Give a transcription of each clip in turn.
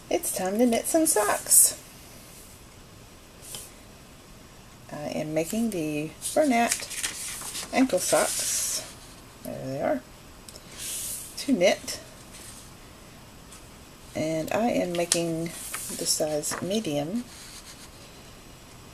It's time to knit some socks. I am making the Bernat ankle socks. There they are. To knit. And I am making the size medium,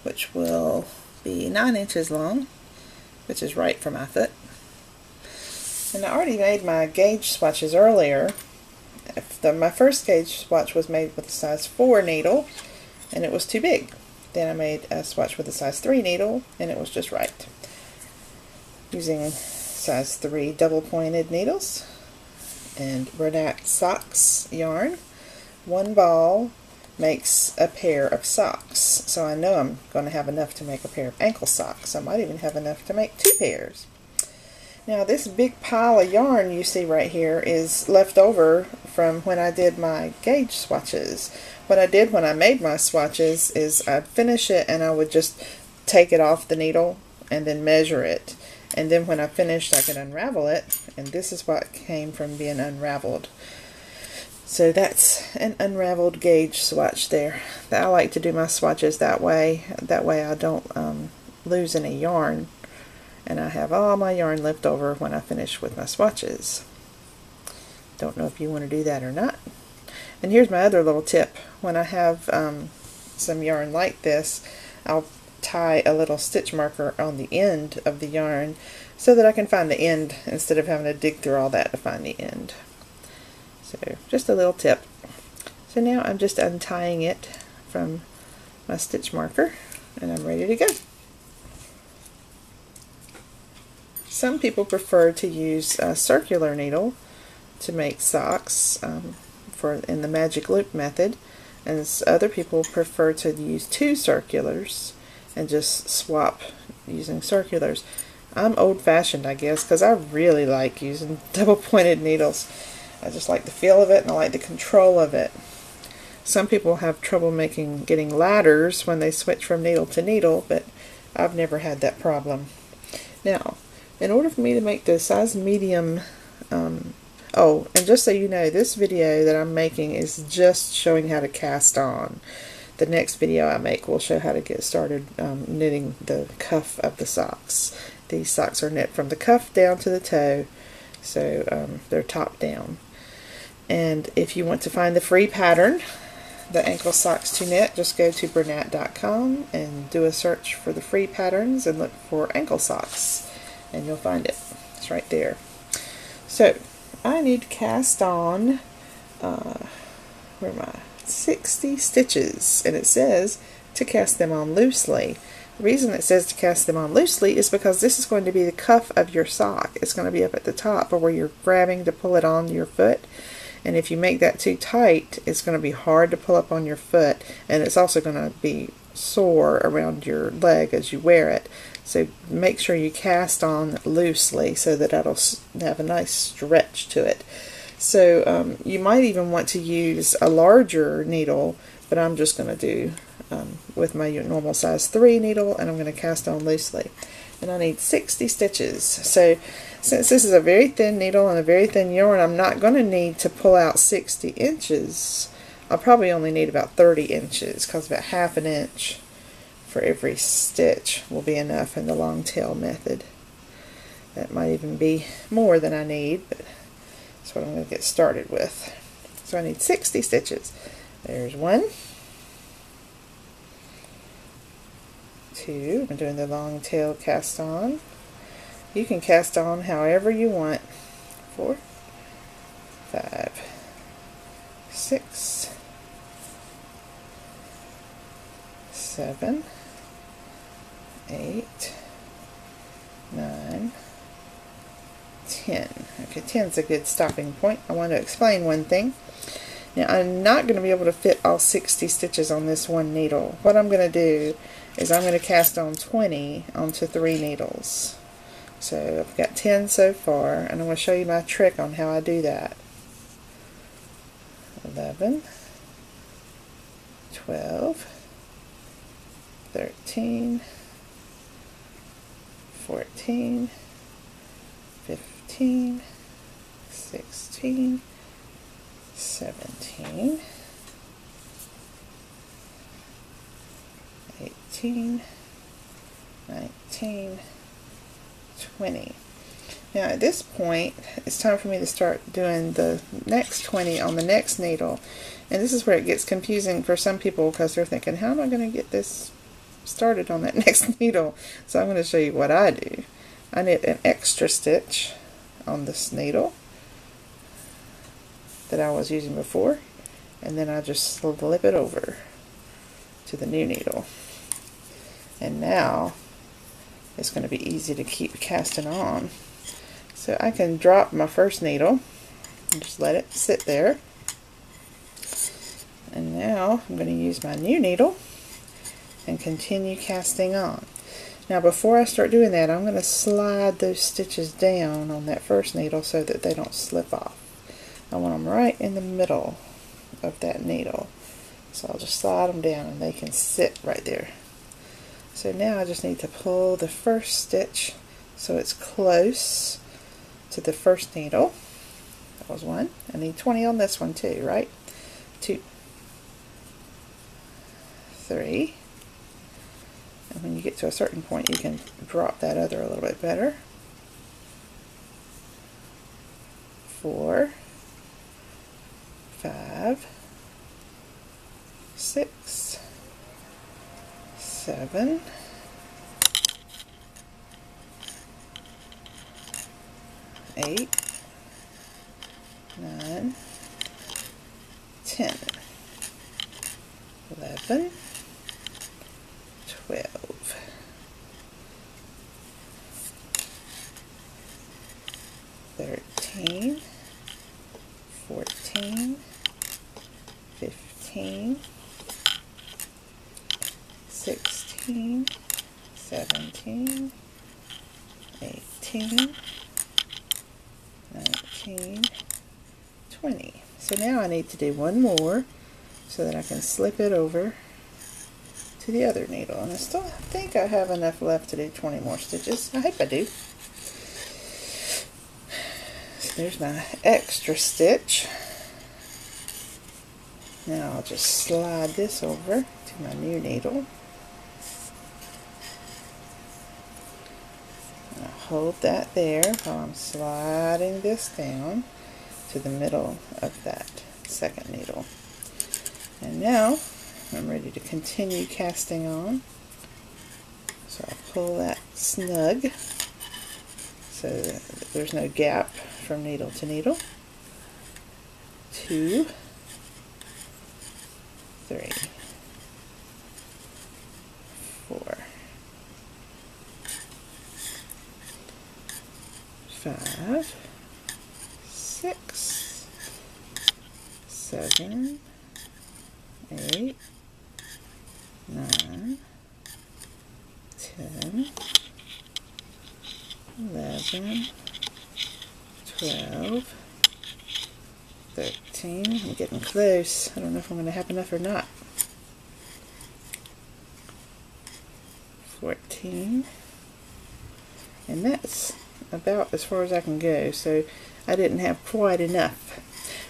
which will be 9 inches long, which is right for my foot. And I already made my gauge swatches earlier. My first gauge swatch was made with a size 4 needle, and it was too big. Then I made a swatch with a size 3 needle, and it was just right. Using size 3 double pointed needles and Bernat Sox yarn. One ball makes a pair of socks, so I know I'm going to have enough to make a pair of ankle socks. I might even have enough to make 2 pairs. Now this big pile of yarn you see right here is left over from when I did my gauge swatches. What I did when I made my swatches is I'd finish it and I would just take it off the needle and then measure it. And then when I finished I could unravel it, and this is what came from being unraveled. So that's an unraveled gauge swatch there. I like to do my swatches that way. That way I don't lose any yarn. And I have all my yarn left over when I finish with my swatches. Don't know if you want to do that or not. And here's my other little tip. When I have some yarn like this, I'll tie a little stitch marker on the end of the yarn so that I can find the end instead of having to dig through all that to find the end. So just a little tip. So now I'm just untying it from my stitch marker and I'm ready to go. Some people prefer to use a circular needle to make socks in the magic loop method, and other people prefer to use 2 circulars and just swap using circulars. I'm old-fashioned, I guess, because I really like using double-pointed needles. I just like the feel of it and I like the control of it. Some people have trouble getting ladders when they switch from needle to needle, but I've never had that problem. Now, in order for me to make the size medium, oh, and just so you know, this video that I'm making is just showing how to cast on. The next video I make will show how to get started knitting the cuff of the socks. These socks are knit from the cuff down to the toe, so they're top down. And if you want to find the free pattern, the ankle socks to knit, just go to Bernat.com and do a search for the free patterns and look for ankle socks. And you'll find it. It's right there. So I need to cast on where am I? 60 stitches, and it says to cast them on loosely. The reason it says to cast them on loosely is because this is going to be the cuff of your sock. It's going to be up at the top, or where you're grabbing to pull it on your foot. And if you make that too tight, it's going to be hard to pull up on your foot, and it's also going to be sore around your leg as you wear it. So make sure you cast on loosely so that it'll have a nice stretch to it. So you might even want to use a larger needle, but I'm just going to do with my normal size 3 needle, and I'm going to cast on loosely. And I need 60 stitches. So since this is a very thin needle and a very thin yarn, I'm not going to need to pull out 60 inches. I'll probably only need about 30 inches, because about ½ an inch for every stitch will be enough in the long tail method. That might even be more than I need, but that's what I'm going to get started with. So I need 60 stitches. There's 1, 2, I'm doing the long tail cast on. You can cast on however you want. 4, 5, 6, 7, 8, 9, 10. Okay, 10 is a good stopping point. I want to explain one thing. Now, I'm not going to be able to fit all 60 stitches on this one needle. What I'm going to do is I'm going to cast on 20 onto 3 needles. So I've got 10 so far, and I'm going to show you my trick on how I do that. 11, 12, 13, 14, 15, 16, 17, 18, 19, 20. Now at this point, it's time for me to start doing the next 20 on the next needle. And this is where it gets confusing for some people because they're thinking, how am I going to get this started on that next needle? So I'm going to show you what I do. I knit an extra stitch on this needle that I was using before, and then I just slip it over to the new needle. And now it's going to be easy to keep casting on. So I can drop my first needle and just let it sit there. And now I'm going to use my new needle and continue casting on. Now before I start doing that, I'm going to slide those stitches down on that first needle so that they don't slip off. I want them right in the middle of that needle. So I'll just slide them down and they can sit right there. So now I just need to pull the first stitch so it's close to the first needle. That was one. I need 20 on this one too, right? 2, 3. And when you get to a certain point, you can drop that other a little bit better. 4, 5, 6, 7, 8, 9, 10, 11, 12, 13, 14, 15, 16, 17, 18, 19, 20. So now I need to do one more so that I can slip it over to the other needle. And I still think I have enough left to do 20 more stitches. I hope I do. So there's my extra stitch. Now I'll just slide this over to my new needle. And I'll hold that there while I'm sliding this down to the middle of that second needle. And now I'm ready to continue casting on. So I'll pull that snug so that there's no gap from needle to needle. 2, 3, 4, 5, 6, 7, 8, 9, 10, 11, 12, 13. I'm getting close. I don't know if I'm going to have enough or not. 14. And that's about as far as I can go. So I didn't have quite enough.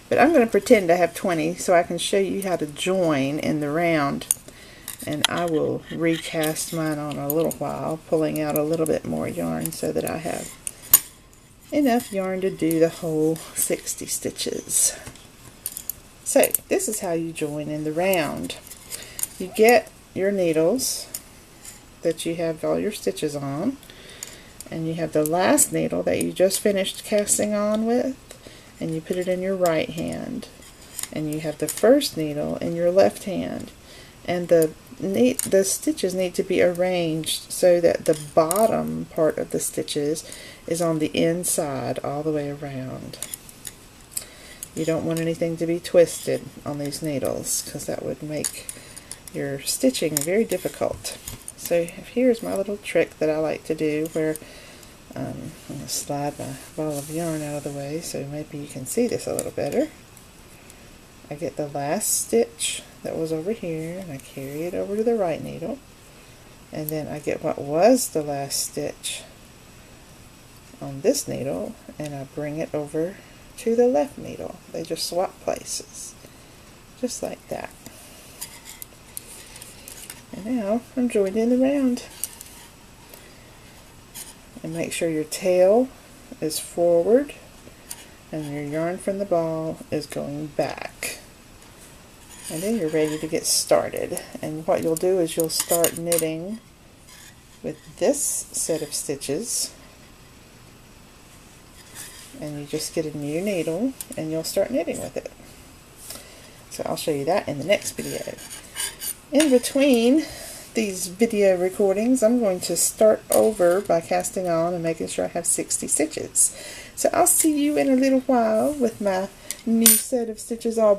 But I'm going to pretend I have 20 so I can show you how to join in the round. And I will recast mine on a little while, pulling out a little bit more yarn so that I have enough yarn to do the whole 60 stitches. So this is how you join in the round. You get your needles that you have all your stitches on, and you have the last needle that you just finished casting on with, and you put it in your right hand, and you have the first needle in your left hand, and the stitches need to be arranged so that the bottom part of the stitches is on the inside all the way around. You don't want anything to be twisted on these needles because that would make your stitching very difficult. So here's my little trick that I like to do where I'm going to slide my ball of yarn out of the way so maybe you can see this a little better. I get the last stitch that was over here and I carry it over to the right needle, and then I get what was the last stitch on this needle and I bring it over to the left needle. They just swap places, just like that. And now I'm joining the round. And make sure your tail is forward and your yarn from the ball is going back. And then you're ready to get started. And what you'll do is you'll start knitting with this set of stitches. And you just get a new needle and you'll start knitting with it. So I'll show you that in the next video. In between these video recordings, I'm going to start over by casting on and making sure I have 60 stitches. So I'll see you in a little while with my new set of stitches all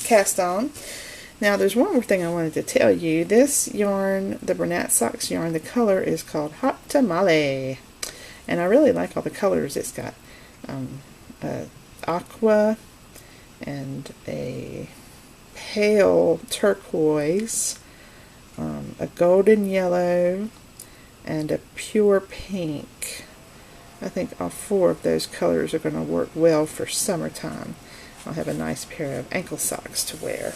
cast on. Now there's one more thing I wanted to tell you. This yarn, the Bernat Sox yarn, the color is called Hot Tamale. And I really like all the colors. It's got aqua and a pale turquoise, a golden yellow, and a pure pink. I think all four of those colors are going to work well for summertime. I'll have a nice pair of ankle socks to wear.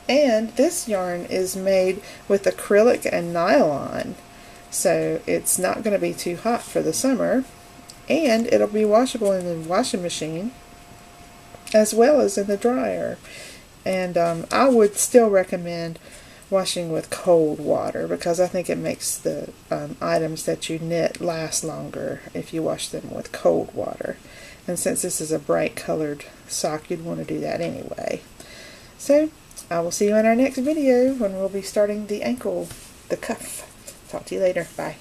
And this yarn is made with acrylic and nylon, so it's not going to be too hot for the summer, and it'll be washable in the washing machine as well as in the dryer. And I would still recommend washing with cold water, because I think it makes the items that you knit last longer if you wash them with cold water. And since this is a bright colored sock, you'd want to do that anyway. So I will see you in our next video when we'll be starting the ankle, the cuff. Talk to you later. Bye.